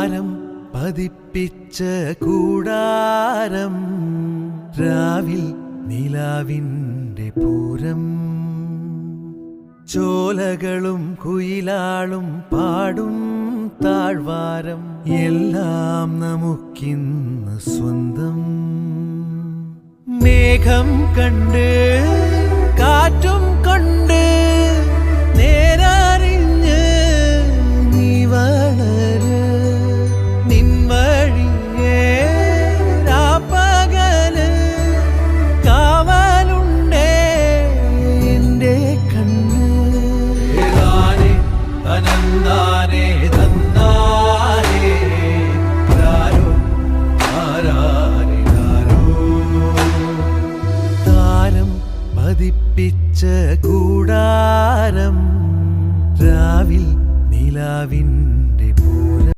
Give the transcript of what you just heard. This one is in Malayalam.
ചാരം പതിപ്പിച്ച കൂടാരം രാവിൽ നിലാവിൻ്റെ പൂരം ചോലകളും കുയിലാളും പാടും താഴ്വാരം എല്ലാം നമുക്കിന്ന് സ്വന്തം മേഘം കണ്ട് കാറ്റും കൊണ്ട്